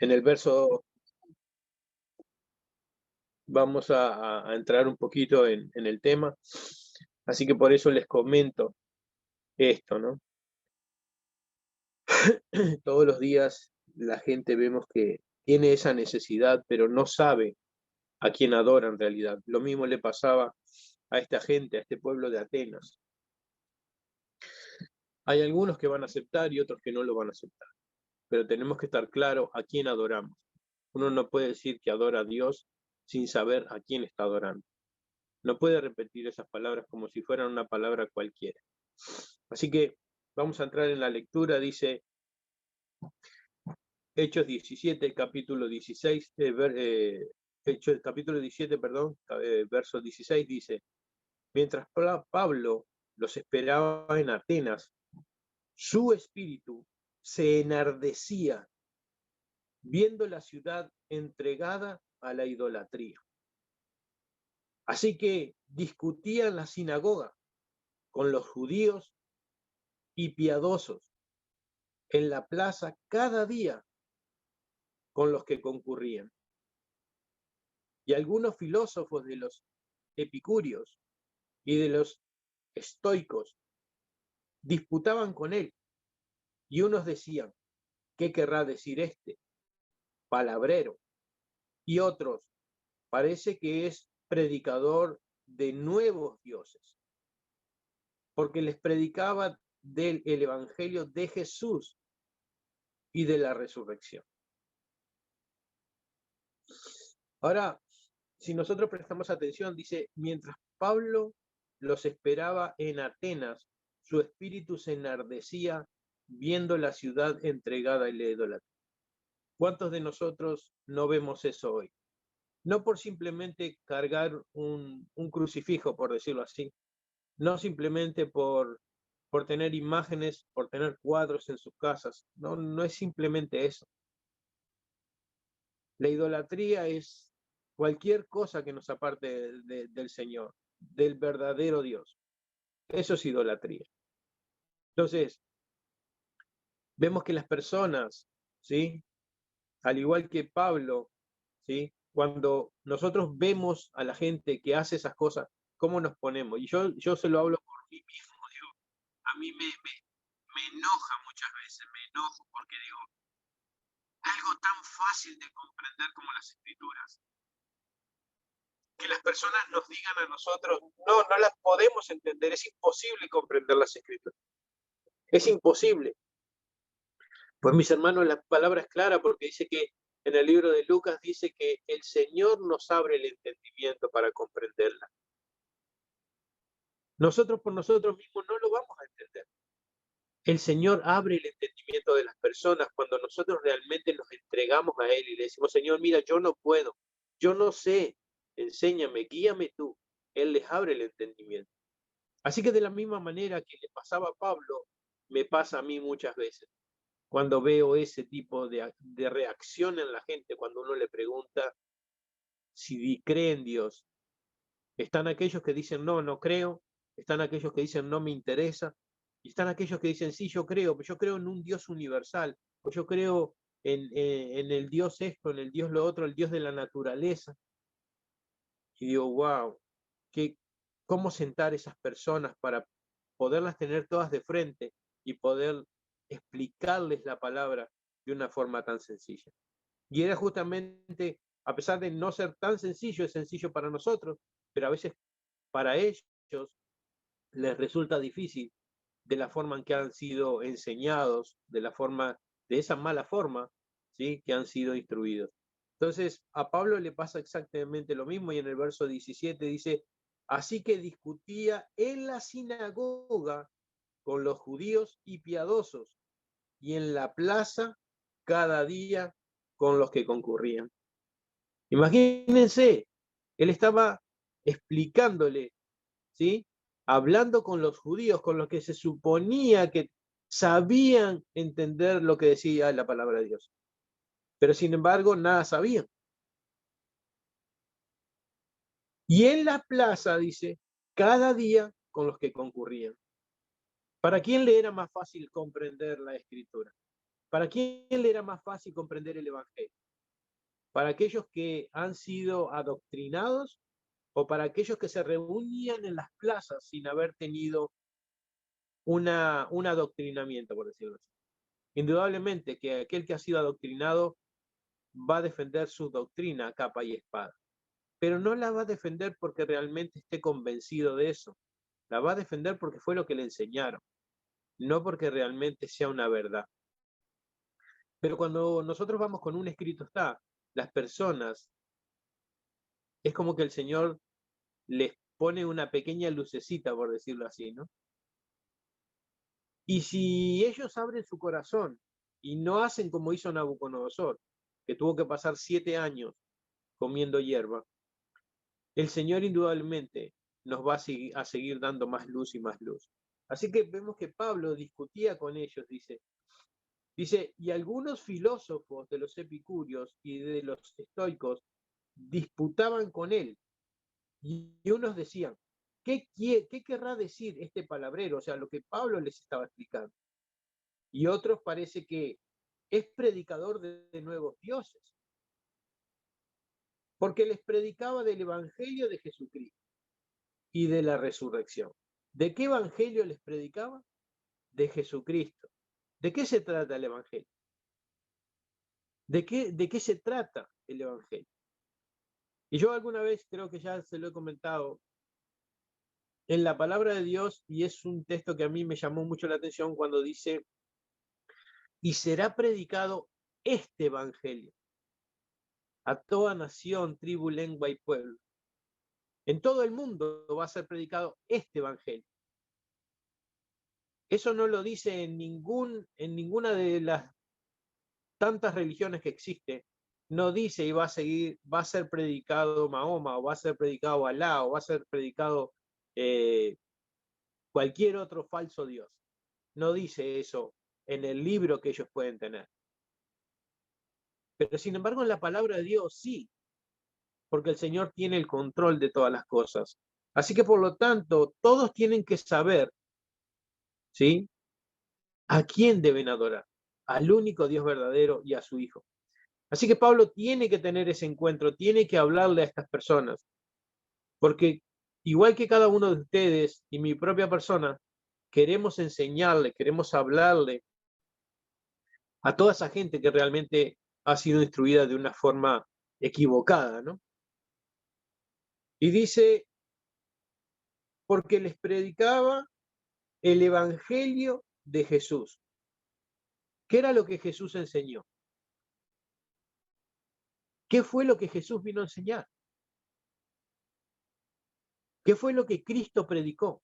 En el verso vamos a entrar un poquito en el tema, así que por eso les comento esto, ¿no? Todos los días la gente vemos que tiene esa necesidad, pero no sabe a quién adora en realidad. Lo mismo le pasaba a esta gente, a este pueblo de Atenas. Hay algunos que van a aceptar y otros que no lo van a aceptar, pero tenemos que estar claros a quién adoramos. Uno no puede decir que adora a Dios sin saber a quién está adorando. No puede repetir esas palabras como si fueran una palabra cualquiera. Así que vamos a entrar en la lectura. Dice Hechos 17, capítulo 16, Hechos, capítulo 17, perdón, verso 16 dice: mientras Pablo los esperaba en Atenas, su espíritu se enardecía viendo la ciudad entregada a la idolatría. Así que discutía en la sinagoga con los judíos y piadosos, en la plaza cada día con los que concurrían. Y algunos filósofos de los epicúreos y de los estoicos disputaban con él, y unos decían: ¿qué querrá decir este palabrero? Y otros: parece que es predicador de nuevos dioses, porque les predicaba el evangelio de Jesús y de la resurrección. Ahora, si nosotros prestamos atención, dice: mientras Pablo los esperaba en Atenas, su espíritu se enardecía viendo la ciudad entregada a la idolatría. ¿Cuántos de nosotros no vemos eso hoy? No por simplemente cargar un crucifijo, por decirlo así, no simplemente por tener imágenes, por tener cuadros en sus casas, no es simplemente eso. La idolatría es cualquier cosa que nos aparte del Señor, del verdadero Dios. Eso es idolatría. Entonces, vemos que las personas, ¿sí? Al igual que Pablo, ¿sí? Cuando nosotros vemos a la gente que hace esas cosas, ¿cómo nos ponemos? Y yo se lo hablo por mí mismo, digo, a mí me enoja muchas veces, me enojo porque digo, algo tan fácil de comprender como las escrituras, que las personas nos digan a nosotros: no las podemos entender, es imposible comprender las escrituras, es imposible. Pues mis hermanos, la palabra es clara, porque dice que en el libro de Lucas dice que el Señor nos abre el entendimiento para comprenderla. Nosotros por nosotros mismos no lo vamos a entender. El Señor abre el entendimiento de las personas cuando nosotros realmente nos entregamos a Él y le decimos: Señor, mira, yo no puedo, yo no sé, enséñame, guíame tú. Él les abre el entendimiento. Así que de la misma manera que le pasaba a Pablo, me pasa a mí muchas veces. Cuando veo ese tipo de reacción en la gente, cuando uno le pregunta si cree en Dios, están aquellos que dicen: no creo, están aquellos que dicen: no me interesa, y están aquellos que dicen: sí, yo creo, pero yo creo en un Dios universal, o yo creo en el Dios esto, en el Dios lo otro, el Dios de la naturaleza. Y digo, wow, ¿cómo sentar esas personas para poderlas tener todas de frente y poder explicarles la palabra de una forma tan sencilla? Y era justamente, a pesar de no ser tan sencillo, es sencillo para nosotros, pero a veces para ellos les resulta difícil, de la forma en que han sido enseñados, de esa mala forma, ¿sí?, que han sido instruidos. Entonces, a Pablo le pasa exactamente lo mismo, y en el verso 17 dice: así que discutía en la sinagoga con los judíos y piadosos, y en la plaza cada día con los que concurrían. Imagínense, él estaba explicándole, ¿sí?, hablando con los judíos, con los que se suponía que sabían entender lo que decía la palabra de Dios. Pero sin embargo, nada sabían. Y en la plaza, dice, cada día con los que concurrían. ¿Para quién le era más fácil comprender la escritura? ¿Para quién le era más fácil comprender el Evangelio? ¿Para aquellos que han sido adoctrinados o para aquellos que se reunían en las plazas sin haber tenido un adoctrinamiento, por decirlo así? Indudablemente que aquel que ha sido adoctrinado va a defender su doctrina a capa y espada, pero no la va a defender porque realmente esté convencido de eso. La va a defender porque fue lo que le enseñaron, no porque realmente sea una verdad. Pero cuando nosotros vamos con un escrito está, las personas, es como que el Señor les pone una pequeña lucecita, por decirlo así, ¿no? Y si ellos abren su corazón y no hacen como hizo Nabucodonosor, que tuvo que pasar 7 años comiendo hierba, el Señor indudablemente nos va a seguir dando más luz y más luz. Así que vemos que Pablo discutía con ellos, dice, y algunos filósofos de los epicúreos y de los estoicos disputaban con él, y unos decían, ¿qué querrá decir este palabrero? O sea, lo que Pablo les estaba explicando. Y otros parece que es predicador de nuevos dioses, porque les predicaba del evangelio de Jesucristo y de la resurrección. ¿De qué evangelio les predicaba? De Jesucristo. ¿De qué se trata el evangelio? ¿De qué se trata el evangelio? Y yo alguna vez, creo que ya se lo he comentado, en la palabra de Dios, y es un texto que a mí me llamó mucho la atención cuando dice, y será predicado este evangelio a toda nación, tribu, lengua y pueblo. En todo el mundo va a ser predicado este evangelio. Eso no lo dice en ninguna de las tantas religiones que existe. No dice y va a ser predicado Mahoma, o va a ser predicado Alá, o va a ser predicado cualquier otro falso Dios. No dice eso en el libro que ellos pueden tener. Pero sin embargo en la palabra de Dios sí, porque el Señor tiene el control de todas las cosas. Así que por lo tanto, todos tienen que saber, ¿sí?, a quién deben adorar, al único Dios verdadero y a su Hijo. Así que Pablo tiene que tener ese encuentro, tiene que hablarle a estas personas, porque igual que cada uno de ustedes y mi propia persona, queremos enseñarle, queremos hablarle a toda esa gente que realmente ha sido instruida de una forma equivocada, ¿no? Y dice, porque les predicaba el Evangelio de Jesús. ¿Qué era lo que Jesús enseñó? ¿Qué fue lo que Jesús vino a enseñar? ¿Qué fue lo que Cristo predicó?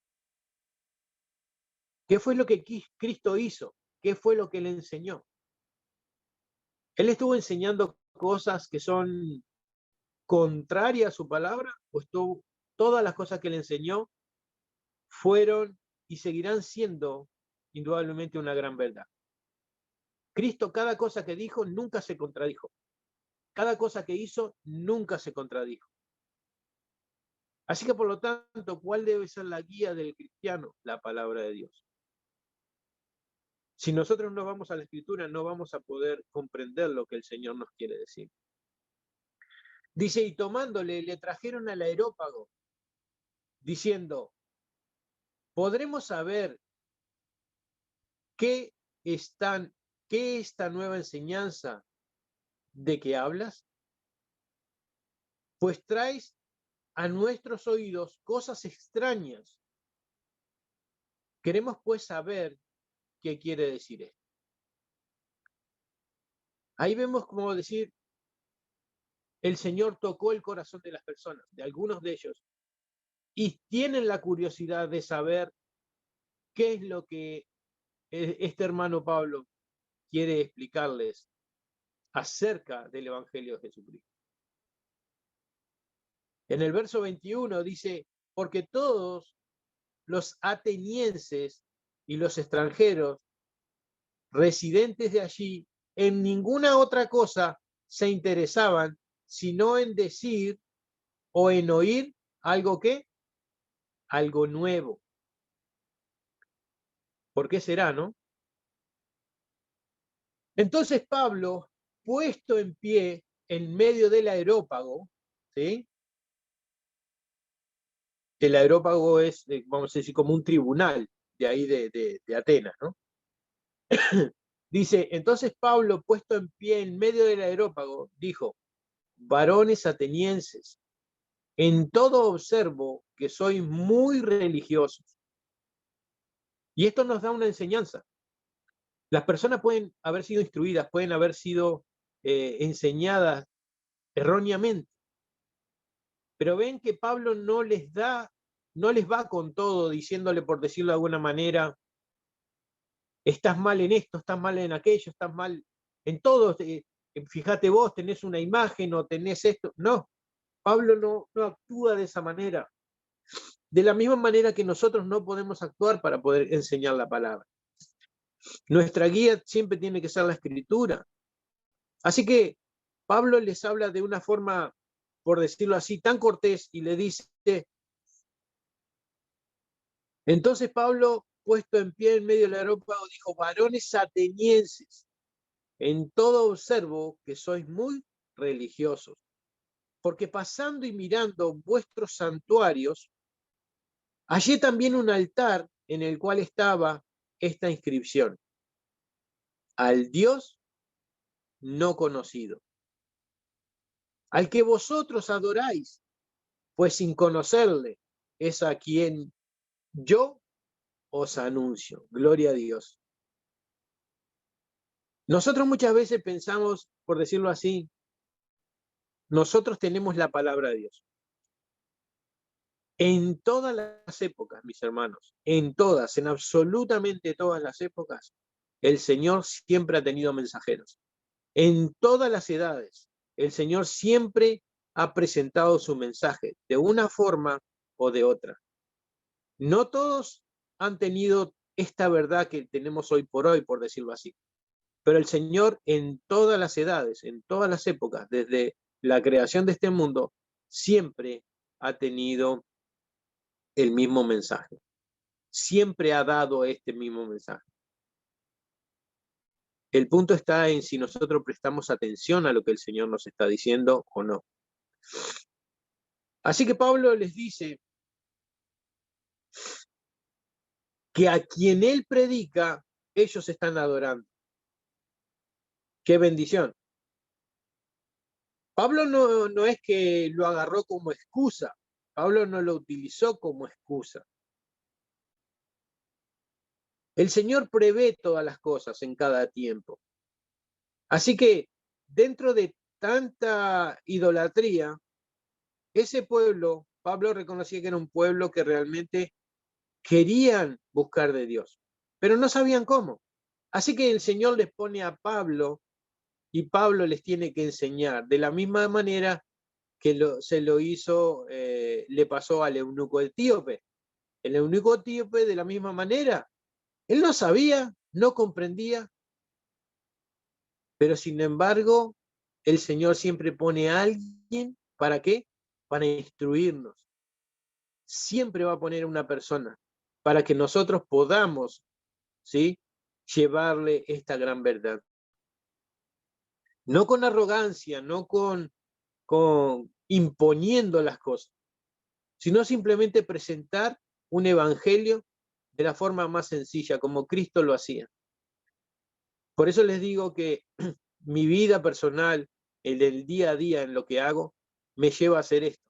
¿Qué fue lo que Cristo hizo? ¿Qué fue lo que le enseñó? ¿Él estuvo enseñando cosas que son contrarias a su palabra? ¿O todas las cosas que le enseñó fueron y seguirán siendo indudablemente una gran verdad? Cristo, cada cosa que dijo, nunca se contradijo. Cada cosa que hizo, nunca se contradijo. Así que, por lo tanto, ¿cuál debe ser la guía del cristiano? La palabra de Dios. Si nosotros no vamos a la Escritura, no vamos a poder comprender lo que el Señor nos quiere decir. Dice, y tomándole, le trajeron al areópago, diciendo, ¿podremos saber qué esta nueva enseñanza de que hablas? Pues traes a nuestros oídos cosas extrañas. Queremos pues saber qué quiere decir esto. Ahí vemos como decir, el Señor tocó el corazón de las personas, de algunos de ellos, y tienen la curiosidad de saber qué es lo que este hermano Pablo quiere explicarles acerca del Evangelio de Jesucristo. En el verso 21 dice, porque todos los atenienses y los extranjeros residentes de allí en ninguna otra cosa se interesaban sino en decir o en oír algo algo nuevo. ¿Por qué será, no? Entonces Pablo, puesto en pie en medio del aerópago, ¿sí? El aerópago es, vamos a decir, como un tribunal de ahí de Atenas, ¿no? Dice, entonces Pablo, puesto en pie en medio del aerópago, dijo, varones atenienses, en todo observo que sois muy religiosos. Y esto nos da una enseñanza. Las personas pueden haber sido instruidas, pueden haber sido enseñadas erróneamente, pero ven que Pablo no les va con todo, diciéndole, por decirlo de alguna manera, estás mal en esto, estás mal en aquello, estás mal en todo, fíjate vos, tenés una imagen o tenés esto. No, Pablo no actúa de esa manera. De la misma manera que nosotros no podemos actuar para poder enseñar la palabra. Nuestra guía siempre tiene que ser la Escritura. Así que Pablo les habla de una forma, por decirlo así, tan cortés y le dice, entonces Pablo, puesto en pie en medio del aerópago, dijo, varones atenienses, en todo observo que sois muy religiosos, porque pasando y mirando vuestros santuarios, hallé también un altar en el cual estaba esta inscripción, al Dios no conocido, al que vosotros adoráis, pues sin conocerle es a quien yo os anuncio. Gloria a Dios. Nosotros muchas veces pensamos, por decirlo así, nosotros tenemos la palabra de Dios. En todas las épocas, mis hermanos, en todas, en absolutamente todas las épocas, el Señor siempre ha tenido mensajeros. En todas las edades, el Señor siempre ha presentado su mensaje de una forma o de otra. No todos han tenido esta verdad que tenemos hoy, por decirlo así. Pero el Señor en todas las edades, en todas las épocas, desde la creación de este mundo, siempre ha tenido el mismo mensaje. Siempre ha dado este mismo mensaje. El punto está en si nosotros prestamos atención a lo que el Señor nos está diciendo o no. Así que Pablo les dice que a quien él predica, ellos están adorando. ¡Qué bendición! Pablo no es que lo agarró como excusa. Pablo no lo utilizó como excusa. El Señor prevé todas las cosas en cada tiempo. Así que dentro de tanta idolatría, ese pueblo, Pablo reconocía que era un pueblo que realmente querían buscar de Dios, pero no sabían cómo. Así que el Señor les pone a Pablo y Pablo les tiene que enseñar de la misma manera que se lo hizo, le pasó al eunuco etíope. El eunuco etíope de la misma manera. Él no sabía, no comprendía, pero sin embargo, el Señor siempre pone a alguien, ¿para qué? Para instruirnos. Siempre va a poner una persona para que nosotros podamos, ¿sí?, llevarle esta gran verdad. No con arrogancia, no con imponiendo las cosas, sino simplemente presentar un evangelio de la forma más sencilla, como Cristo lo hacía. Por eso les digo que mi vida personal, el día a día en lo que hago, me lleva a hacer esto.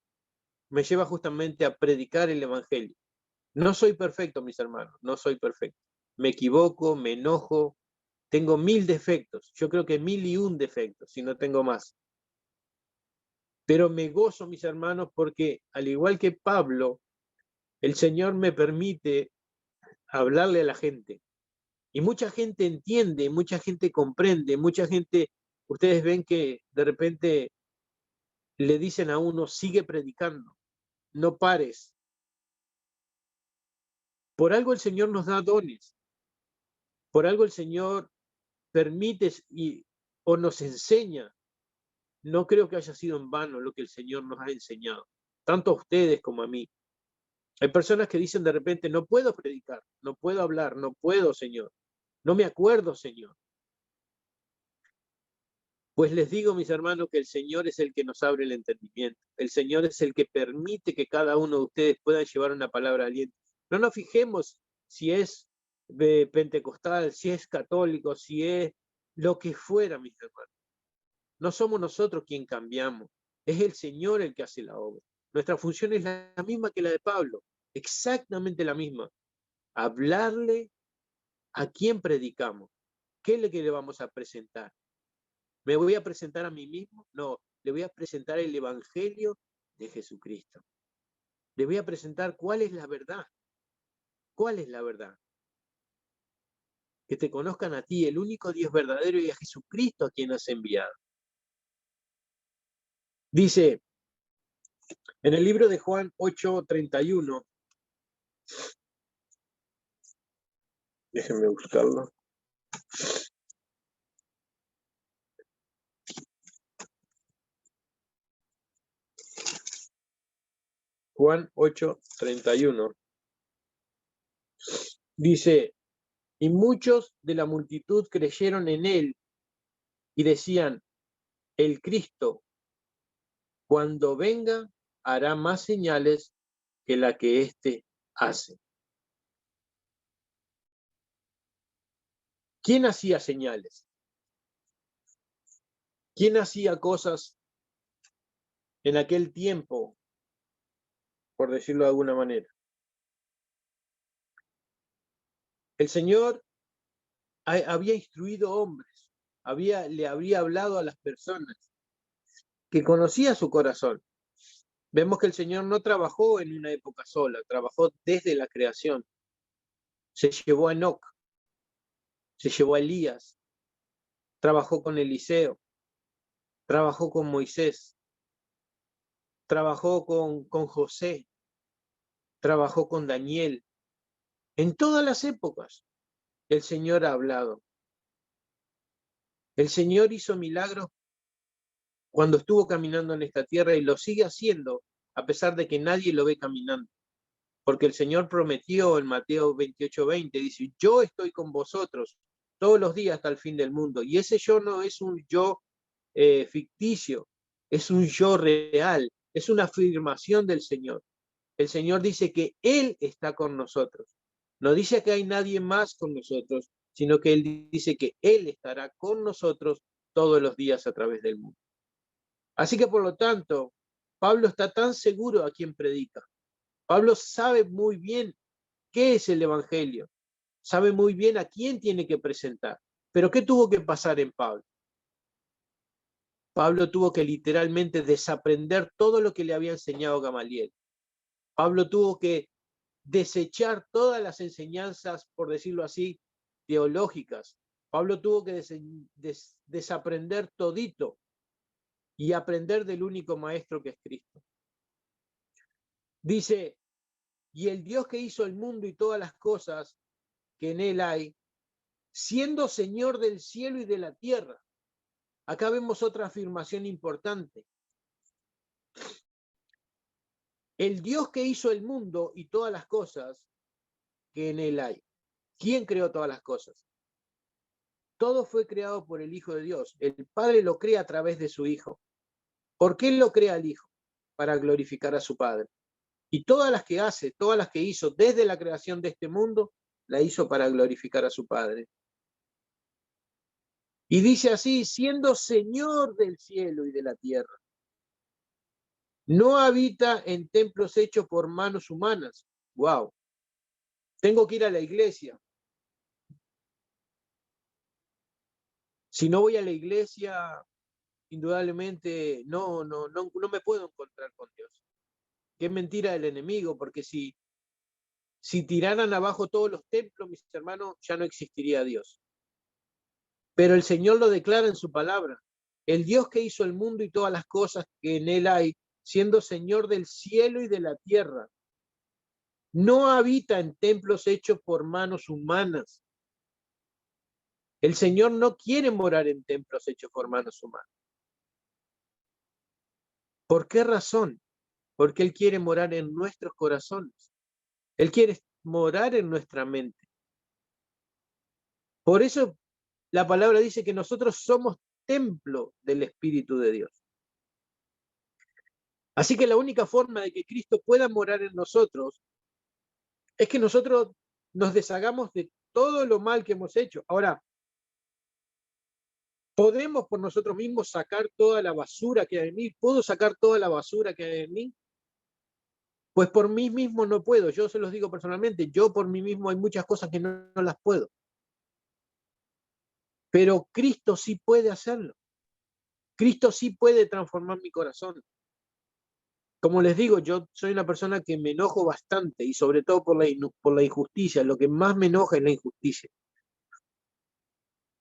Me lleva justamente a predicar el evangelio. No soy perfecto, mis hermanos, no soy perfecto. Me equivoco, me enojo, tengo 1000 defectos. Yo creo que 1001 defectos, si no tengo más. Pero me gozo, mis hermanos, porque al igual que Pablo, el Señor me permite hablarle a la gente. Y mucha gente entiende, mucha gente comprende, mucha gente, ustedes ven que de repente le dicen a uno, sigue predicando, no pares. Por algo el Señor nos da dones, por algo el Señor permite o nos enseña. No creo que haya sido en vano lo que el Señor nos ha enseñado, tanto a ustedes como a mí. Hay personas que dicen de repente, no puedo predicar, no puedo hablar, no puedo, Señor. No me acuerdo, Señor. Pues les digo, mis hermanos, que el Señor es el que nos abre el entendimiento. El Señor es el que permite que cada uno de ustedes pueda llevar una palabra de aliento. No nos fijemos si es pentecostal, si es católico, si es lo que fuera, mis hermanos. No somos nosotros quien cambiamos. Es el Señor el que hace la obra. Nuestra función es la misma que la de Pablo. Exactamente la misma. Hablarle a quien predicamos. ¿Qué es lo que le vamos a presentar? ¿Me voy a presentar a mí mismo? No, le voy a presentar el Evangelio de Jesucristo. Le voy a presentar cuál es la verdad. ¿Cuál es la verdad? Que te conozcan a ti, el único Dios verdadero, y a Jesucristo a quien has enviado. Dice en el libro de Juan 8:31, déjenme buscarlo. Juan 8:31 dice, y muchos de la multitud creyeron en él y decían, el Cristo, cuando venga, hará más señales que la que éste hace. ¿Quién hacía señales? ¿Quién hacía cosas en aquel tiempo, por decirlo de alguna manera? El Señor había instruido hombres, le habría hablado a las personas, que conocía su corazón. Vemos que el Señor no trabajó en una época sola, trabajó desde la creación. Se llevó a Enoc, se llevó a Elías, trabajó con Eliseo, trabajó con Moisés, trabajó con José, trabajó con Daniel. En todas las épocas el Señor ha hablado. El Señor hizo milagros cuando estuvo caminando en esta tierra y lo sigue haciendo a pesar de que nadie lo ve caminando. Porque el Señor prometió en Mateo 28:20, dice, yo estoy con vosotros todos los días hasta el fin del mundo. Y ese yo no es un yo ficticio, es un yo real, es una afirmación del Señor. El Señor dice que Él está con nosotros. No dice que hay nadie más con nosotros, sino que Él dice que Él estará con nosotros todos los días a través del mundo. Así que por lo tanto, Pablo está tan seguro a quien predica. Pablo sabe muy bien qué es el Evangelio, sabe muy bien a quién tiene que presentar. Pero ¿qué tuvo que pasar en Pablo? Pablo tuvo que literalmente desaprender todo lo que le había enseñado Gamaliel. Pablo tuvo que desechar todas las enseñanzas, por decirlo así, teológicas. Pablo tuvo que desaprender todito y aprender del único maestro que es Cristo. Dice, y el Dios que hizo el mundo y todas las cosas que en él hay, siendo Señor del cielo y de la tierra. Acá vemos otra afirmación importante. El Dios que hizo el mundo y todas las cosas que en él hay. ¿Quién creó todas las cosas? Todo fue creado por el Hijo de Dios. El Padre lo crea a través de su Hijo. ¿Por qué lo crea el Hijo? Para glorificar a su Padre. Y todas las que hace, todas las que hizo desde la creación de este mundo, la hizo para glorificar a su Padre. Y dice así, siendo Señor del cielo y de la tierra. No habita en templos hechos por manos humanas. Wow. Tengo que ir a la iglesia. Si no voy a la iglesia, indudablemente no me puedo encontrar con Dios. Qué mentira del enemigo, porque si tiraran abajo todos los templos, mis hermanos, ya no existiría Dios. Pero el Señor lo declara en su palabra. El Dios que hizo el mundo y todas las cosas que en él hay, siendo Señor del cielo y de la tierra, no habita en templos hechos por manos humanas. El Señor no quiere morar en templos hechos por manos humanas. ¿Por qué razón? Porque Él quiere morar en nuestros corazones. Él quiere morar en nuestra mente. Por eso la palabra dice que nosotros somos templo del Espíritu de Dios. Así que la única forma de que Cristo pueda morar en nosotros es que nosotros nos deshagamos de todo lo mal que hemos hecho. Ahora, ¿podemos por nosotros mismos sacar toda la basura que hay en mí? ¿Puedo sacar toda la basura que hay en mí? Pues por mí mismo no puedo. Yo se los digo personalmente, yo por mí mismo hay muchas cosas que no las puedo. Pero Cristo sí puede hacerlo. Cristo sí puede transformar mi corazón. Como les digo, yo soy una persona que me enojo bastante y sobre todo por la injusticia. Lo que más me enoja es la injusticia.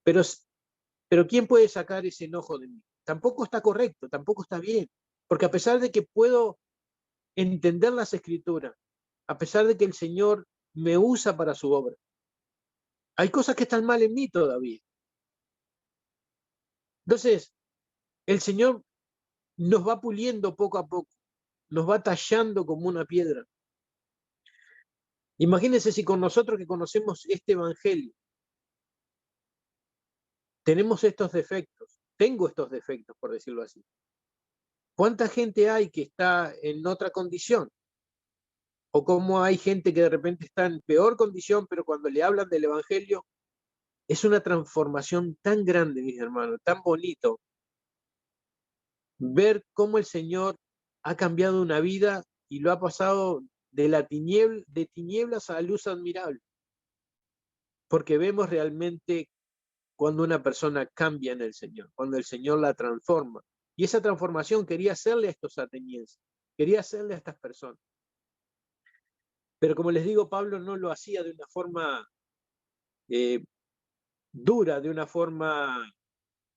Pero ¿quién puede sacar ese enojo de mí? Tampoco está correcto, tampoco está bien. Porque a pesar de que puedo entender las Escrituras, a pesar de que el Señor me usa para su obra, hay cosas que están mal en mí todavía. Entonces, el Señor nos va puliendo poco a poco, nos va tallando como una piedra. Imagínense si con nosotros que conocemos este Evangelio tenemos estos defectos, tengo estos defectos, por decirlo así. ¿Cuánta gente hay que está en otra condición? O cómo hay gente que de repente está en peor condición, pero cuando le hablan del Evangelio, es una transformación tan grande, mis hermanos, tan bonito, ver cómo el Señor ha cambiado una vida y lo ha pasado de tinieblas a luz admirable. Porque vemos realmente cuando una persona cambia en el Señor, cuando el Señor la transforma. Y esa transformación quería hacerle a estos atenienses, quería hacerle a estas personas. Pero como les digo, Pablo no lo hacía de una forma dura, de una forma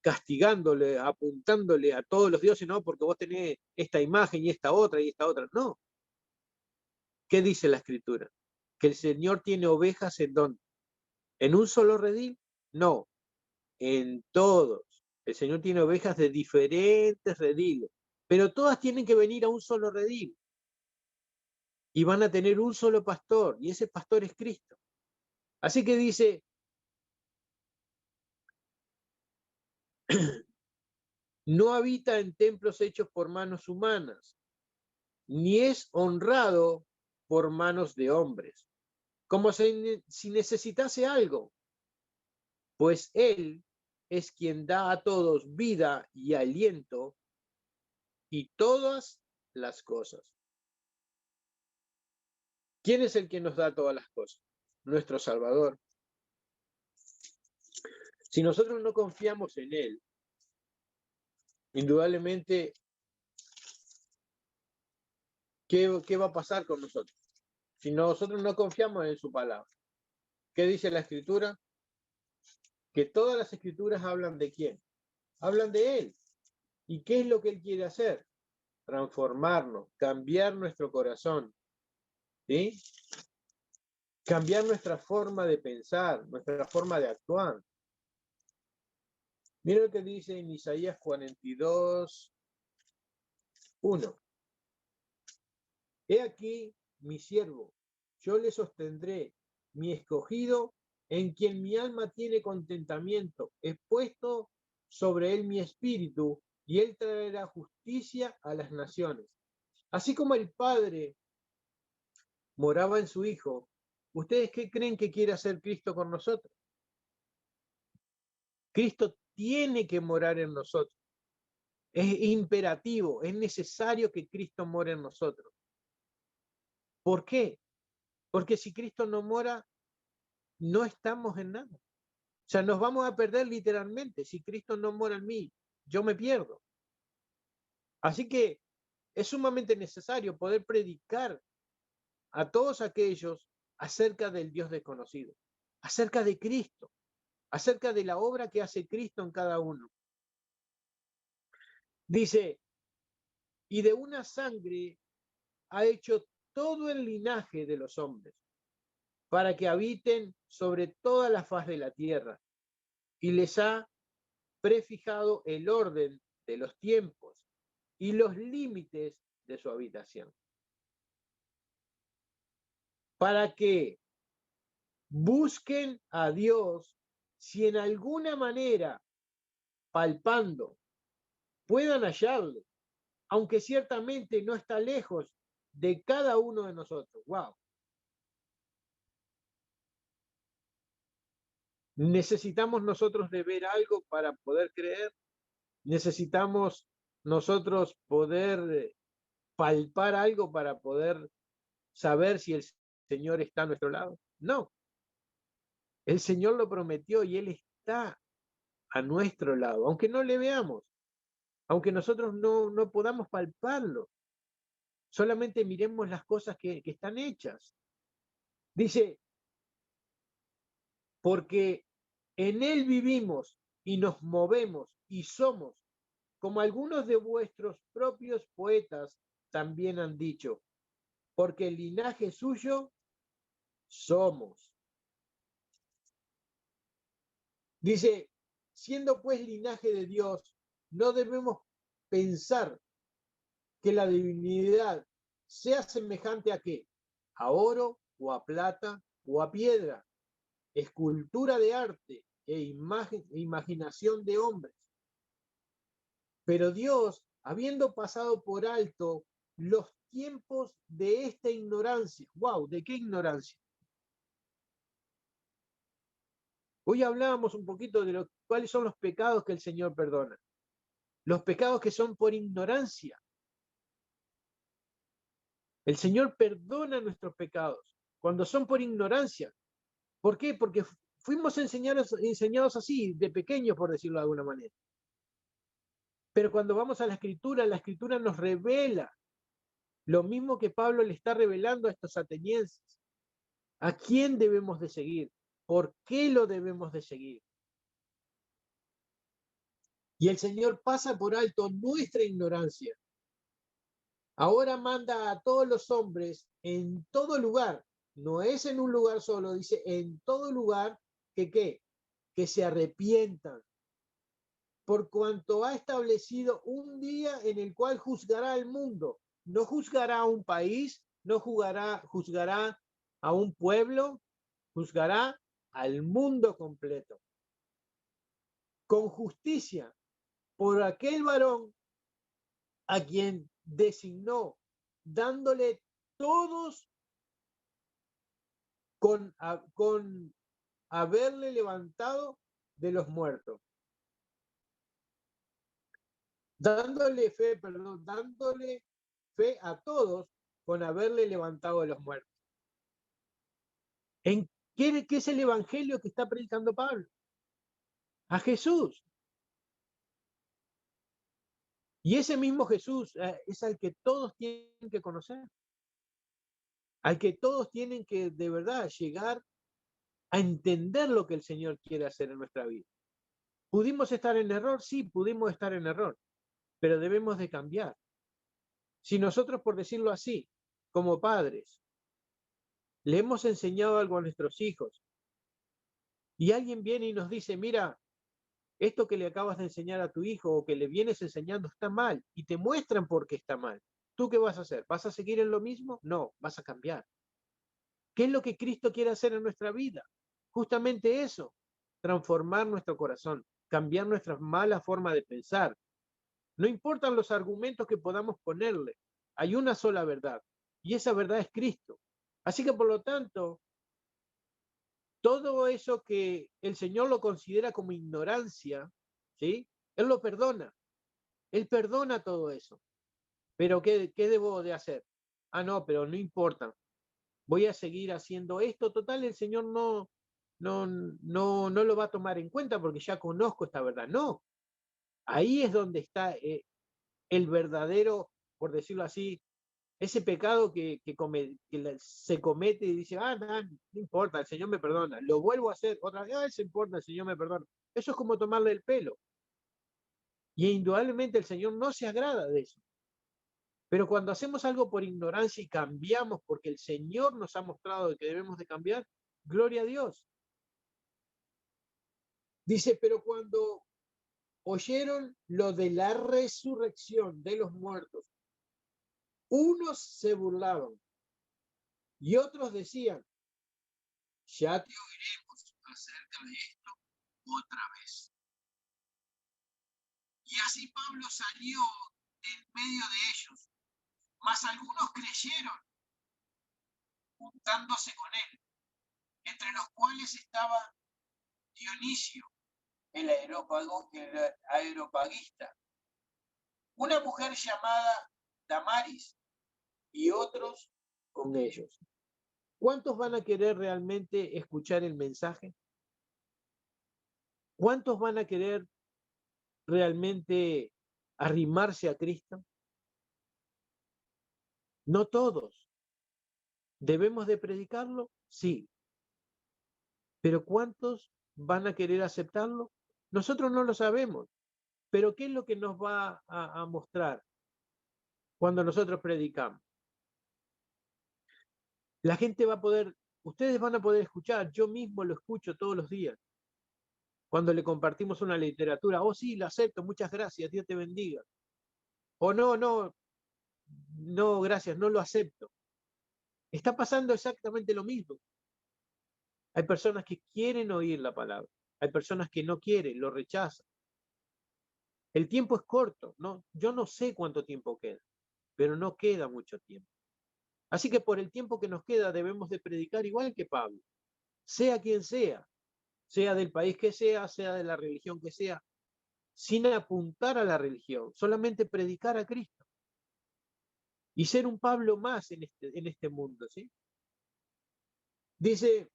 castigándole, apuntándole a todos los dioses, no, porque vos tenés esta imagen y esta otra y esta otra. No. ¿Qué dice la Escritura? ¿Que el Señor tiene ovejas en dónde? ¿En un solo redil? No, en todos. El Señor tiene ovejas de diferentes rediles, pero todas tienen que venir a un solo redil. Y van a tener un solo pastor, y ese pastor es Cristo. Así que dice, no habita en templos hechos por manos humanas, ni es honrado por manos de hombres, como si necesitase algo, pues Él es quien da a todos vida y aliento y todas las cosas. ¿Quién es el que nos da todas las cosas? Nuestro Salvador. Si nosotros no confiamos en Él, indudablemente, ¿qué va a pasar con nosotros? Si nosotros no confiamos en su palabra. ¿Qué dice la Escritura? Que todas las Escrituras hablan de quién? Hablan de Él. ¿Y qué es lo que Él quiere hacer? Transformarnos, cambiar nuestro corazón, ¿sí? Cambiar nuestra forma de pensar, nuestra forma de actuar. Mira lo que dice en Isaías 42, 1. He aquí mi siervo, yo le sostendré, mi escogido, en quien mi alma tiene contentamiento. He puesto sobre él mi espíritu, y él traerá justicia a las naciones. Así como el Padre moraba en su Hijo, ¿ustedes qué creen que quiere hacer Cristo con nosotros? Cristo tiene que morar en nosotros. Es imperativo, es necesario que Cristo more en nosotros. ¿Por qué? Porque si Cristo no mora, no estamos en nada. O sea, nos vamos a perder literalmente. Si Cristo no mora en mí, yo me pierdo. Así que es sumamente necesario poder predicar a todos aquellos acerca del Dios desconocido, acerca de Cristo, acerca de la obra que hace Cristo en cada uno. Dice, y de una sangre ha hecho todo el linaje de los hombres, para que habiten sobre toda la faz de la tierra, y les ha prefijado el orden de los tiempos y los límites de su habitación, para que busquen a Dios si en alguna manera palpando, puedan hallarle, aunque ciertamente no está lejos de cada uno de nosotros. ¡Wow! ¿Necesitamos nosotros de ver algo para poder creer? ¿Necesitamos nosotros poder palpar algo para poder saber si el Señor está a nuestro lado? No, el Señor lo prometió y Él está a nuestro lado, aunque no le veamos, aunque nosotros no podamos palparlo, solamente miremos las cosas que están hechas. Dice, porque en Él vivimos y nos movemos y somos, como algunos de vuestros propios poetas también han dicho, porque el linaje suyo somos. Dice, siendo pues linaje de Dios, no debemos pensar que la divinidad sea semejante a qué, a oro o a plata o a piedra, escultura de arte e imaginación de hombres. Pero Dios, habiendo pasado por alto los tiempos de esta ignorancia, wow, ¿de qué ignorancia? Hoy hablábamos un poquito de cuáles son los pecados que el Señor perdona. Los pecados que son por ignorancia. El Señor perdona nuestros pecados cuando son por ignorancia. ¿Por qué? Porque fuimos enseñados así, de pequeños, por decirlo de alguna manera. Pero cuando vamos a la Escritura nos revela lo mismo que Pablo le está revelando a estos atenienses. ¿A quién debemos de seguir? ¿Por qué lo debemos de seguir? Y el Señor pasa por alto nuestra ignorancia. Ahora manda a todos los hombres en todo lugar, no es en un lugar solo, dice en todo lugar, que ¿qué? Que se arrepientan, por cuanto ha establecido un día en el cual juzgará al mundo. No juzgará a un país, no juzgará a un pueblo, juzgará al mundo completo. Con justicia, por aquel varón a quien designó, dándole todos con haberle levantado de los muertos. Dándole fe a todos con haberle levantado de los muertos. ¿En qué es el evangelio que está predicando Pablo? A Jesús. Y ese mismo Jesús es al que todos tienen que conocer, al que todos tienen que de verdad llegar a entender lo que el Señor quiere hacer en nuestra vida. ¿Pudimos estar en error? Sí, pudimos estar en error, pero debemos de cambiar. Si nosotros, por decirlo así, como padres, le hemos enseñado algo a nuestros hijos y alguien viene y nos dice, mira, esto que le acabas de enseñar a tu hijo o que le vienes enseñando está mal y te muestran por qué está mal. ¿Tú qué vas a hacer? ¿Vas a seguir en lo mismo? No, vas a cambiar. ¿Qué es lo que Cristo quiere hacer en nuestra vida? Justamente eso, transformar nuestro corazón, cambiar nuestra mala forma de pensar. No importan los argumentos que podamos ponerle, hay una sola verdad y esa verdad es Cristo. Así que por lo tanto, todo eso que el Señor lo considera como ignorancia, ¿sí? Él lo perdona. Él perdona todo eso. Pero ¿qué debo de hacer? Ah, no, pero no importa. Voy a seguir haciendo esto. Total, el Señor no lo va a tomar en cuenta porque ya conozco esta verdad. No, ahí es donde está el verdadero, por decirlo así, ese pecado se comete y dice, no importa, el Señor me perdona. Lo vuelvo a hacer otra vez, eso importa, el Señor me perdona. Eso es como tomarle el pelo. Y indudablemente el Señor no se agrada de eso. Pero cuando hacemos algo por ignorancia y cambiamos porque el Señor nos ha mostrado que debemos de cambiar, gloria a Dios. Dice, pero cuando oyeron lo de la resurrección de los muertos, unos se burlaban y otros decían, ya te oiremos acerca de esto otra vez. Y así Pablo salió en medio de ellos, mas algunos creyeron, juntándose con él, entre los cuales estaba Dionisio, el areopagista, una mujer llamada Damaris, y otros con ellos. ¿Cuántos van a querer realmente escuchar el mensaje? ¿Cuántos van a querer realmente arrimarse a Cristo? No todos. ¿Debemos de predicarlo? Sí. ¿Pero cuántos van a querer aceptarlo? Nosotros no lo sabemos. Pero ¿qué es lo que nos va a mostrar cuando nosotros predicamos? La gente va a poder, ustedes van a poder escuchar, yo mismo lo escucho todos los días. Cuando le compartimos una literatura, oh sí, lo acepto, muchas gracias, Dios te bendiga. O no, gracias, no lo acepto. Está pasando exactamente lo mismo. Hay personas que quieren oír la palabra, hay personas que no quieren, lo rechazan. El tiempo es corto, ¿no? Yo no sé cuánto tiempo queda, pero no queda mucho tiempo. Así que por el tiempo que nos queda debemos de predicar igual que Pablo, sea quien sea del país que sea de la religión que sea, sin apuntar a la religión, solamente predicar a Cristo y ser un Pablo más en este mundo, ¿sí? Dice,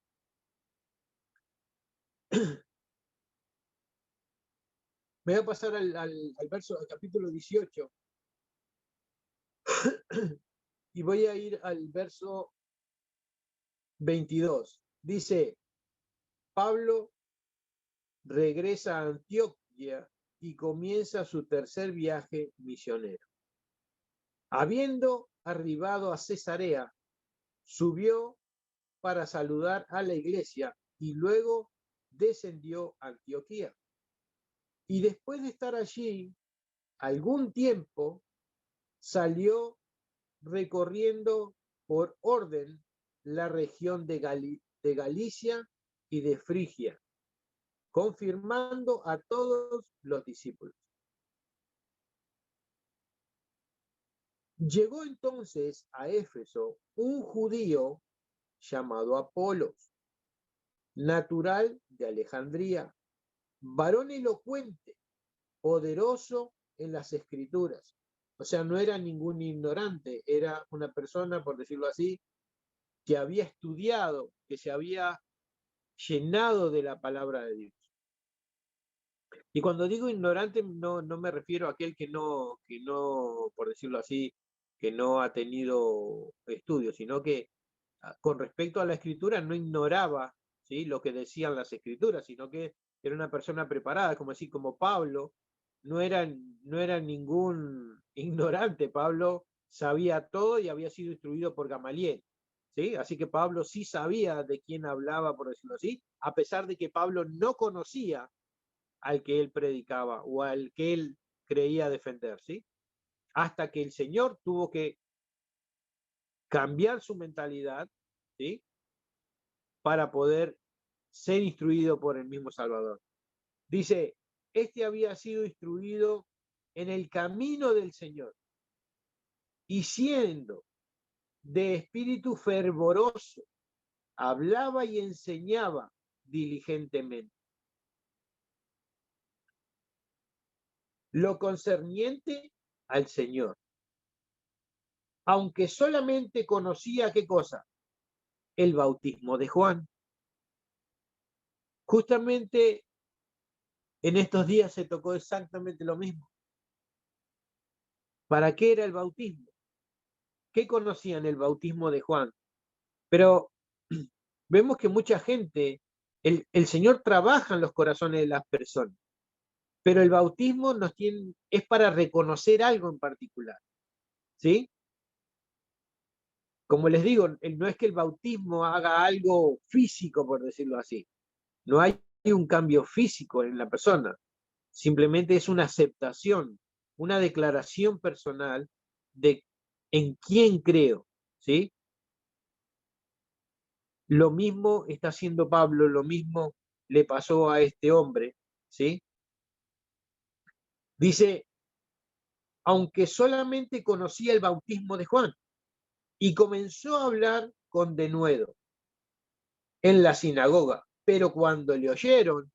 me voy a pasar al capítulo 18 y voy a ir al verso 22. Dice, Pablo regresa a Antioquía y comienza su tercer viaje misionero. Habiendo arribado a Cesarea, subió para saludar a la iglesia y luego descendió a Antioquía. Y después de estar allí algún tiempo, salió recorriendo por orden la región de Galicia y de Frigia, confirmando a todos los discípulos. Llegó entonces a Éfeso un judío llamado Apolos, natural de Alejandría, varón elocuente, poderoso en las escrituras. O sea, no era ningún ignorante, era una persona, por decirlo así, que había estudiado, que se había llenado de la palabra de Dios. Y cuando digo ignorante, no me refiero a aquel que no, por decirlo así, que no ha tenido estudios, sino que con respecto a la escritura no ignoraba, ¿sí?, lo que decían las escrituras, sino que era una persona preparada, como así como Pablo, no era ningún ignorante. Pablo sabía todo y había sido instruido por Gamaliel, ¿sí? Así que Pablo sí sabía de quién hablaba, por decirlo así, a pesar de que Pablo no conocía al que él predicaba o al que él creía defender, ¿sí? Hasta que el Señor tuvo que cambiar su mentalidad, ¿sí?, para poder ser instruido por el mismo Salvador. Dice, este había sido instruido en el camino del Señor y siendo de espíritu fervoroso, hablaba y enseñaba diligentemente. Lo concerniente al Señor. Aunque solamente conocía, ¿qué cosa? El bautismo de Juan. Justamente en estos días se tocó exactamente lo mismo. ¿Para qué era el bautismo? ¿Qué conocían el bautismo de Juan? Pero vemos que mucha gente, el Señor trabaja en los corazones de las personas, pero el bautismo es para reconocer algo en particular, ¿sí? Como les digo, no es que el bautismo haga algo físico, por decirlo así. No hay un cambio físico en la persona. Simplemente es una aceptación, una declaración personal de en quién creo, ¿sí? Lo mismo está haciendo Pablo, lo mismo le pasó a este hombre, ¿sí? Dice, aunque solamente conocía el bautismo de Juan, y comenzó a hablar con denuedo en la sinagoga. Pero cuando le oyeron,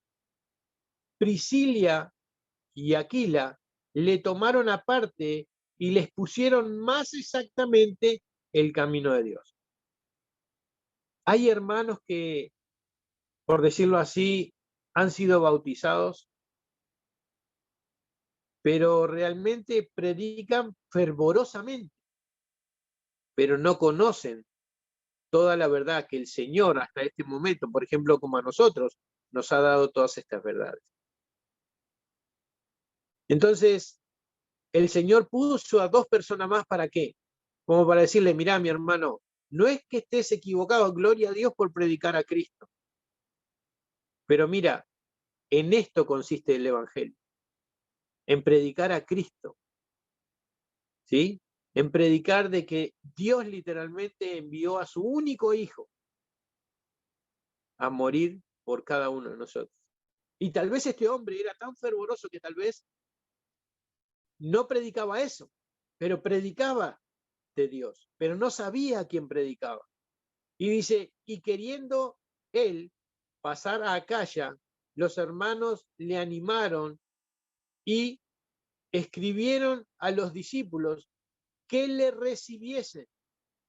Priscila y Aquila le tomaron aparte y les pusieron más exactamente el camino de Dios. Hay hermanos que, por decirlo así, han sido bautizados, pero realmente predican fervorosamente, pero no conocen toda la verdad que el Señor hasta este momento, por ejemplo, como a nosotros, nos ha dado todas estas verdades. Entonces, el Señor puso a dos personas más, ¿para qué? Como para decirle, mirá, mi hermano, no es que estés equivocado, gloria a Dios por predicar a Cristo. Pero mira, en esto consiste el Evangelio, en predicar a Cristo, ¿sí? En predicar de que Dios literalmente envió a su único hijo a morir por cada uno de nosotros. Y tal vez este hombre era tan fervoroso que tal vez no predicaba eso, pero predicaba de Dios, pero no sabía a quién predicaba. Y dice, y queriendo él pasar a Acaya, los hermanos le animaron y escribieron a los discípulos que le recibiesen.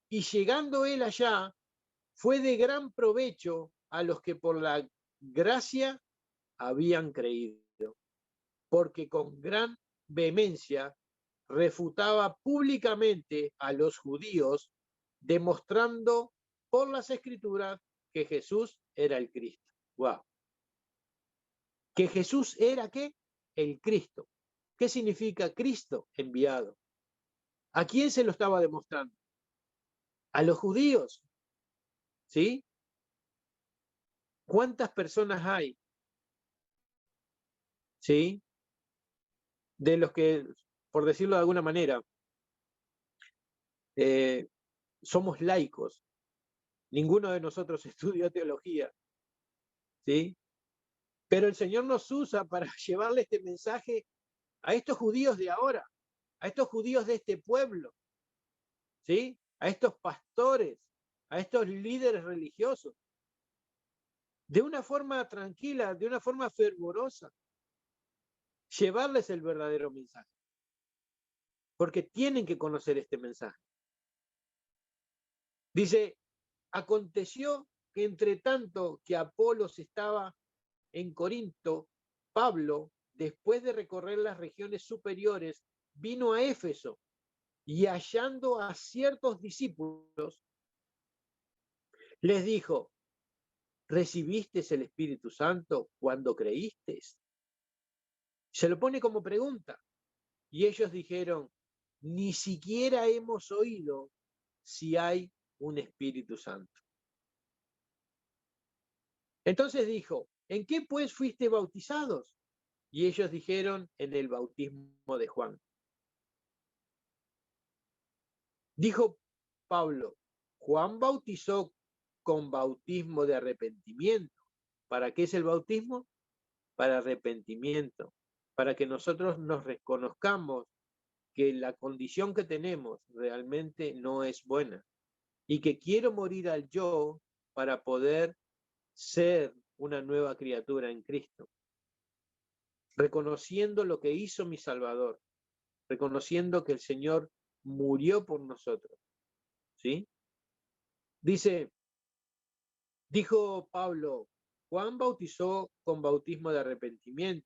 Y llegando él allá, fue de gran provecho a los que por la gracia habían creído, porque con gran vehemencia refutaba públicamente a los judíos, demostrando por las escrituras que Jesús era el Cristo. Wow. Que Jesús era ¿qué? El Cristo. ¿Qué significa Cristo enviado? ¿A quién se lo estaba demostrando? A los judíos. ¿Sí? ¿Cuántas personas hay? ¿Sí? De los que, por decirlo de alguna manera, somos laicos. Ninguno de nosotros estudió teología. ¿Sí? Pero el Señor nos usa para llevarle este mensaje a estos judíos de ahora, a estos judíos de este pueblo, ¿sí? A estos pastores, a estos líderes religiosos, de una forma tranquila, de una forma fervorosa, llevarles el verdadero mensaje, porque tienen que conocer este mensaje. Dice, aconteció que entre tanto que Apolos estaba en Corinto, Pablo, después de recorrer las regiones superiores, vino a Éfeso y hallando a ciertos discípulos, les dijo, ¿recibiste el Espíritu Santo cuando creíste? Se lo pone como pregunta. Y ellos dijeron, ni siquiera hemos oído si hay un Espíritu Santo. Entonces dijo, ¿en qué pues fuiste bautizados? Y ellos dijeron, en el bautismo de Juan. Dijo Pablo, Juan bautizó con bautismo de arrepentimiento. ¿Para qué es el bautismo? Para arrepentimiento, para que nosotros nos reconozcamos que la condición que tenemos realmente no es buena y que quiero morir al yo para poder ser una nueva criatura en Cristo, reconociendo lo que hizo mi Salvador, reconociendo que el Señor murió por nosotros, ¿sí? Dijo Pablo, Juan bautizó con bautismo de arrepentimiento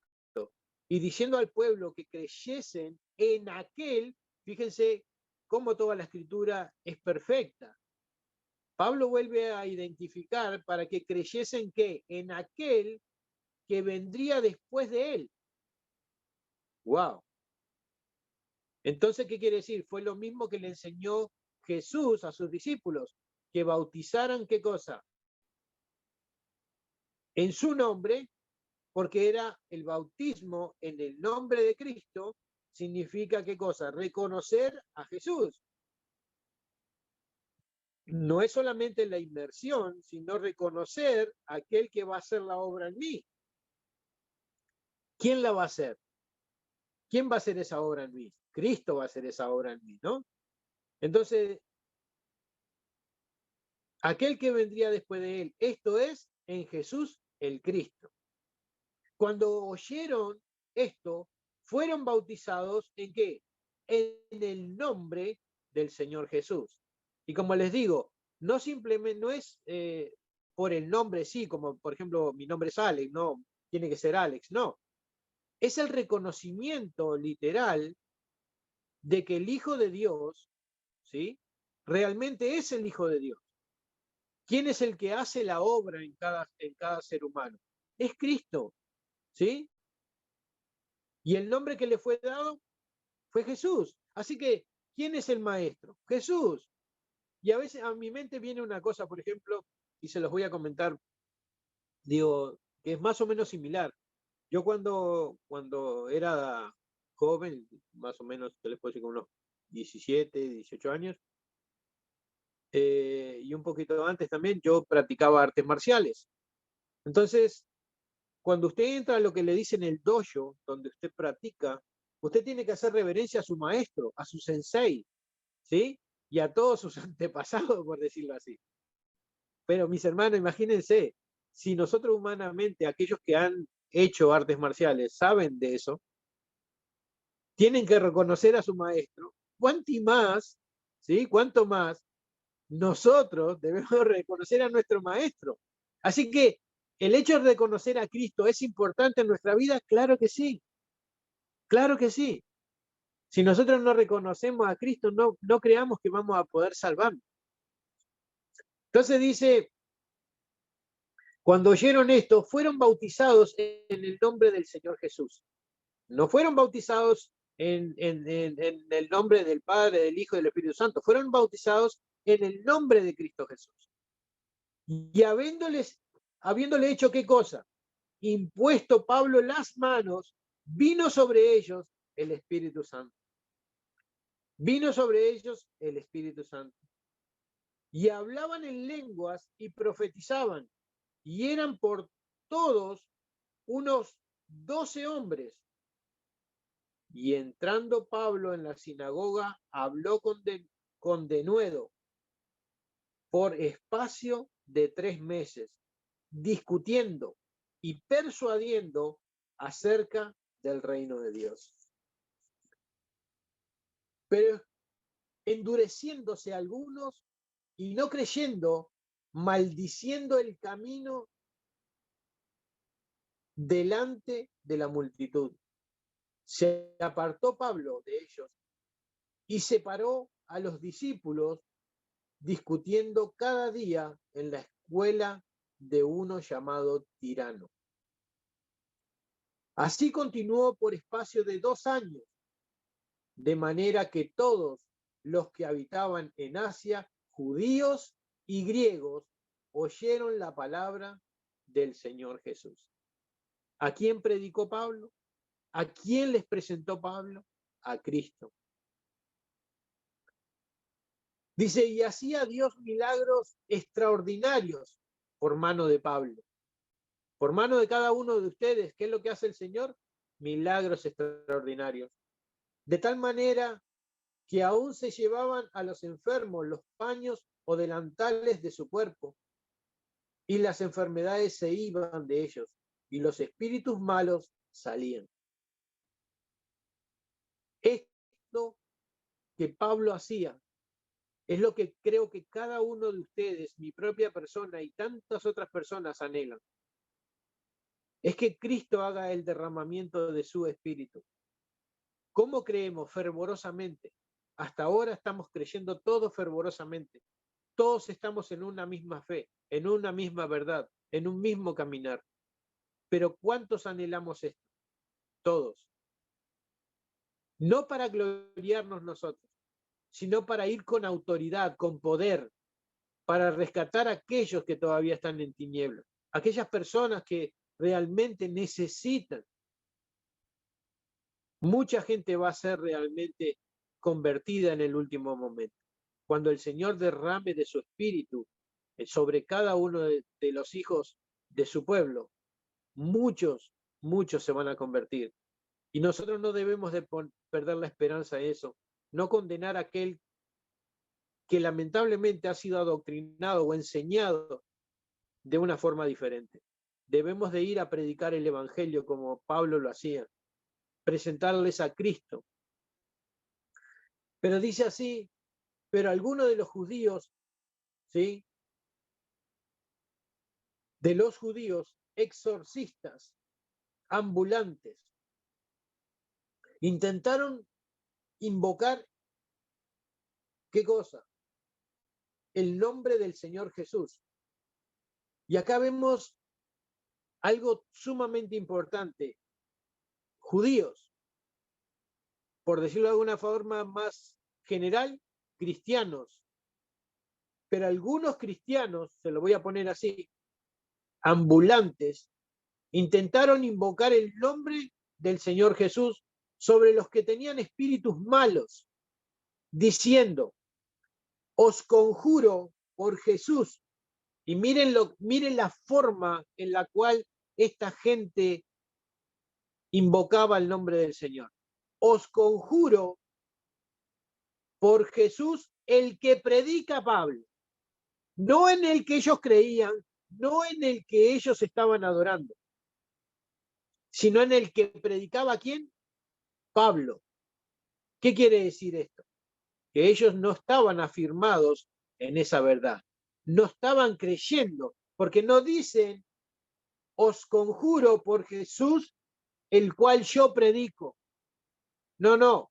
y diciendo al pueblo que creyesen en aquel, fíjense cómo toda la escritura es perfecta. Pablo vuelve a identificar para que creyesen que en aquel que vendría después de él. ¡Wow! Entonces, ¿qué quiere decir? Fue lo mismo que le enseñó Jesús a sus discípulos, que bautizaran ¿qué cosa? En su nombre, porque era el bautismo en el nombre de Cristo, significa ¿qué cosa? Reconocer a Jesús. No es solamente la inmersión, sino reconocer a aquel que va a hacer la obra en mí. ¿Quién la va a hacer? ¿quién va a hacer esa obra en mí? Cristo va a hacer esa obra en mí, ¿no? Entonces, aquel que vendría después de él, esto es, en Jesús el Cristo. Cuando oyeron esto, fueron bautizados ¿en qué? En el nombre del Señor Jesús. Y como les digo, no simplemente, no es por el nombre sí, como por ejemplo mi nombre es Alex, no, tiene que ser Alex, no. Es el reconocimiento literal de que el Hijo de Dios, ¿sí? Realmente es el Hijo de Dios. ¿Quién es el que hace la obra en cada ser humano? Es Cristo, ¿sí? Y el nombre que le fue dado fue Jesús. Así que, ¿quién es el maestro? Jesús. Y a veces a mi mente viene una cosa, por ejemplo, y se los voy a comentar, digo, que es más o menos similar. Yo cuando era joven, más o menos, te les puedo decir, con unos 17, 18 años, y un poquito antes también, yo practicaba artes marciales. Entonces, cuando usted entra a lo que le dicen el dojo, donde usted practica, usted tiene que hacer reverencia a su maestro, a su sensei, ¿sí? Y a todos sus antepasados, por decirlo así. Pero mis hermanos, imagínense, si nosotros humanamente, aquellos que han hecho artes marciales, saben de eso, tienen que reconocer a su maestro, ¿cuánto más, ¿sí? ¿Cuánto más nosotros debemos reconocer a nuestro maestro? Así que el hecho de reconocer a Cristo es importante en nuestra vida, claro que sí, claro que sí. Si nosotros no reconocemos a Cristo, no creamos que vamos a poder salvarnos. Entonces dice, cuando oyeron esto, fueron bautizados en el nombre del Señor Jesús. No fueron bautizados en el nombre del Padre, del Hijo y del Espíritu Santo. Fueron bautizados en el nombre de Cristo Jesús. Y habiéndole hecho qué cosa, impuesto Pablo las manos, vino sobre ellos el Espíritu Santo. Vino sobre ellos el Espíritu Santo. Y hablaban en lenguas y profetizaban. Y eran por todos unos 12 hombres. Y entrando Pablo en la sinagoga, habló con denuedo por espacio de 3 meses, discutiendo y persuadiendo acerca del reino de Dios. Pero endureciéndose algunos y no creyendo, maldiciendo el camino delante de la multitud. Se apartó Pablo de ellos y separó a los discípulos discutiendo cada día en la escuela de uno llamado Tirano. Así continuó por espacio de 2 años, de manera que todos los que habitaban en Asia, judíos y griegos, oyeron la palabra del Señor Jesús. ¿A quién predicó Pablo? ¿A quién les presentó Pablo? A Cristo. Dice, y hacía Dios milagros extraordinarios por mano de Pablo. Por mano de cada uno de ustedes, ¿qué es lo que hace el Señor? Milagros extraordinarios. De tal manera que aún se llevaban a los enfermos los paños o delantales de su cuerpo, y las enfermedades se iban de ellos, y los espíritus malos salían. Esto que Pablo hacía es lo que creo que cada uno de ustedes, mi propia persona y tantas otras personas anhelan. Es que Cristo haga el derramamiento de su espíritu. ¿Cómo creemos? Fervorosamente. Hasta ahora estamos creyendo todos fervorosamente. Todos estamos en una misma fe, en una misma verdad, en un mismo caminar. Pero ¿cuántos anhelamos esto? Todos. No para gloriarnos nosotros, sino para ir con autoridad, con poder, para rescatar a aquellos que todavía están en tinieblas, aquellas personas que realmente necesitan. Mucha gente va a ser realmente convertida en el último momento. Cuando el Señor derrame de su espíritu sobre cada uno de los hijos de su pueblo, muchos se van a convertir. Y nosotros no debemos de perder la esperanza en eso, no condenar a aquel que lamentablemente ha sido adoctrinado o enseñado de una forma diferente. Debemos de ir a predicar el evangelio como Pablo lo hacía, presentarles a Cristo. Pero dice así, pero algunos de los judíos, ¿sí? De los judíos, exorcistas, ambulantes, intentaron invocar, ¿qué cosa? El nombre del Señor Jesús. Y acá vemos algo sumamente importante. Judíos, por decirlo de alguna forma más general, cristianos. Pero algunos cristianos, se lo voy a poner así, ambulantes, intentaron invocar el nombre del Señor Jesús sobre los que tenían espíritus malos, diciendo, os conjuro por Jesús. Y miren la forma en la cual esta gente invocaba el nombre del Señor. Os conjuro por Jesús, el que predica Pablo, no en el que ellos creían, no en el que ellos estaban adorando, sino en el que predicaba ¿quién? Pablo. ¿Qué quiere decir esto? Que ellos no estaban afirmados en esa verdad, no estaban creyendo, porque no dicen, os conjuro por Jesús, el cual yo predico. No, no.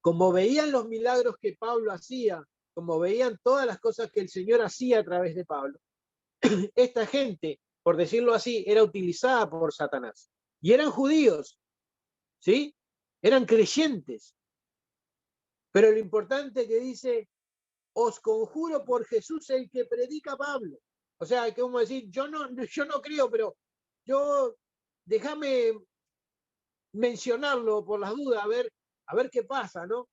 Como veían los milagros que Pablo hacía, como veían todas las cosas que el Señor hacía a través de Pablo, esta gente, por decirlo así, era utilizada por Satanás. Y eran judíos, ¿sí? Eran creyentes. Pero lo importante que dice, os conjuro por Jesús el que predica Pablo. O sea, que como decir, yo no creo, pero déjame mencionarlo por las dudas, a ver qué pasa, ¿no?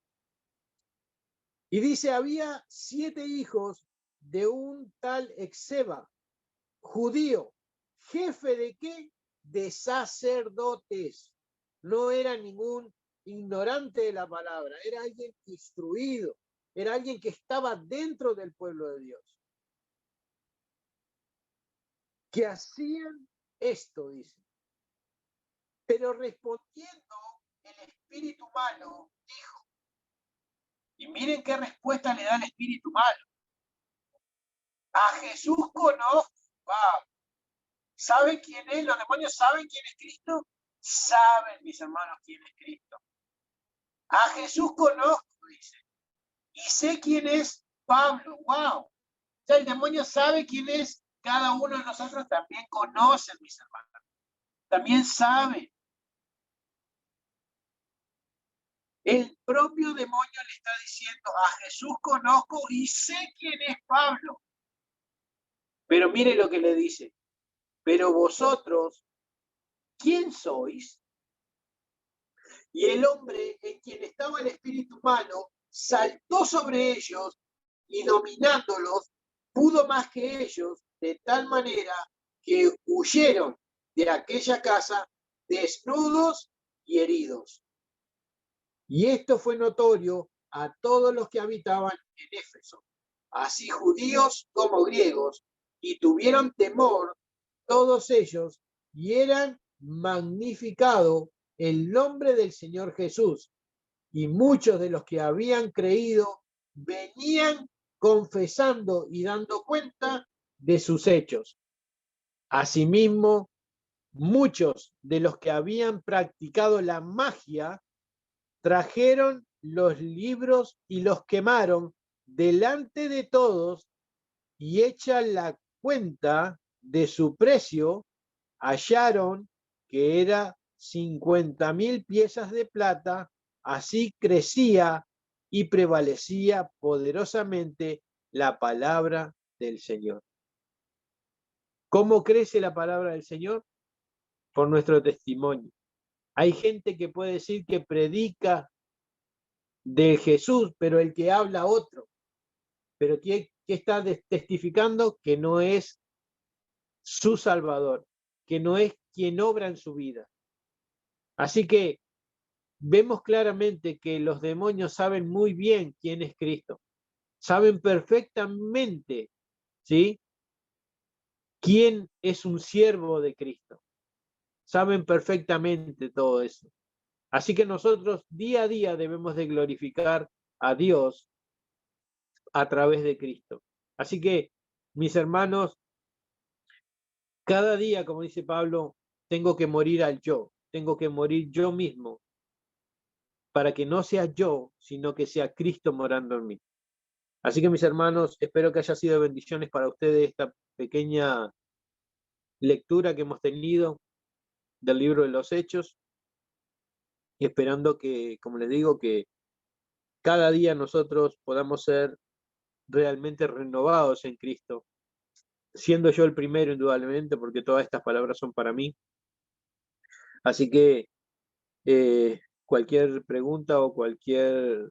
Y dice, había 7 hijos de un tal Exeba, judío, jefe de qué? De sacerdotes. No era ningún ignorante de la palabra, era alguien instruido, era alguien que estaba dentro del pueblo de Dios. Que hacían esto, dice. Pero respondiendo el espíritu malo, dijo, y miren qué respuesta le da el espíritu malo. A Jesús conozco. Wow. ¿Saben quién es? ¿Los demonios saben quién es Cristo? Saben, mis hermanos, quién es Cristo. A Jesús conozco, dice. Y sé quién es Pablo. Wow. O sea, el demonio sabe quién es cada uno de nosotros. También conocen, mis hermanos. También sabe. El propio demonio le está diciendo, a Jesús conozco y sé quién es Pablo. Pero mire lo que le dice. Pero vosotros, ¿quién sois? Y el hombre en quien estaba el espíritu malo saltó sobre ellos y dominándolos, pudo más que ellos, de tal manera que huyeron de aquella casa desnudos y heridos. Y esto fue notorio a todos los que habitaban en Éfeso, así judíos como griegos, y tuvieron temor todos ellos, y eran magnificado el nombre del Señor Jesús. Y muchos de los que habían creído venían confesando y dando cuenta de sus hechos. Asimismo, muchos de los que habían practicado la magia trajeron los libros y los quemaron delante de todos, y hecha la cuenta de su precio, hallaron que era 50.000 piezas de plata. Así crecía y prevalecía poderosamente la palabra del Señor. ¿Cómo crece la palabra del Señor? Por nuestro testimonio. Hay gente que puede decir que predica de Jesús, pero el que habla otro. Pero que está testificando que no es su Salvador, que no es quien obra en su vida. Así que vemos claramente que los demonios saben muy bien quién es Cristo. Saben perfectamente, ¿sí?, quién es un siervo de Cristo. Saben perfectamente todo eso. Así que nosotros día a día debemos de glorificar a Dios a través de Cristo. Así que, mis hermanos, cada día, como dice Pablo, tengo que morir al yo, tengo que morir yo mismo, para que no sea yo, sino que sea Cristo morando en mí. Así que, mis hermanos, espero que haya sido bendiciones para ustedes esta pequeña lectura que hemos tenido del libro de los Hechos, y esperando que, como les digo, que cada día nosotros podamos ser realmente renovados en Cristo, siendo yo el primero indudablemente, porque todas estas palabras son para mí. Así que cualquier pregunta o cualquier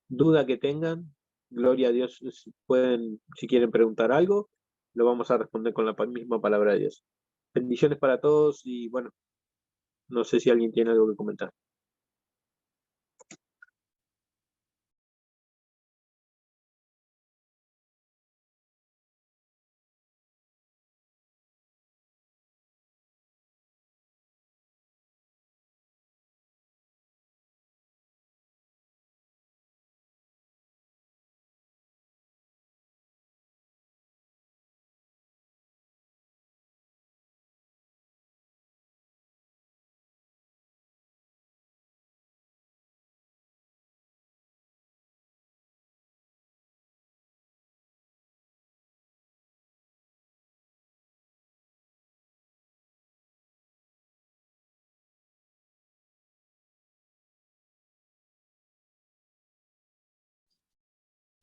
duda que tengan, gloria a Dios, pueden, si quieren preguntar algo, lo vamos a responder con la misma palabra de Dios. Bendiciones para todos y bueno, no sé si alguien tiene algo que comentar.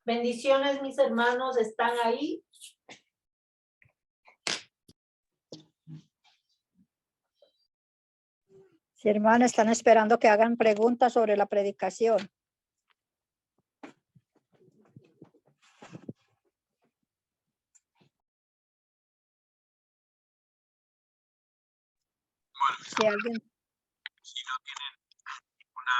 Bendiciones, mis hermanos, ¿están ahí? Sí, hermano, están esperando que hagan preguntas sobre la predicación. Si alguien... Si no tienen ninguna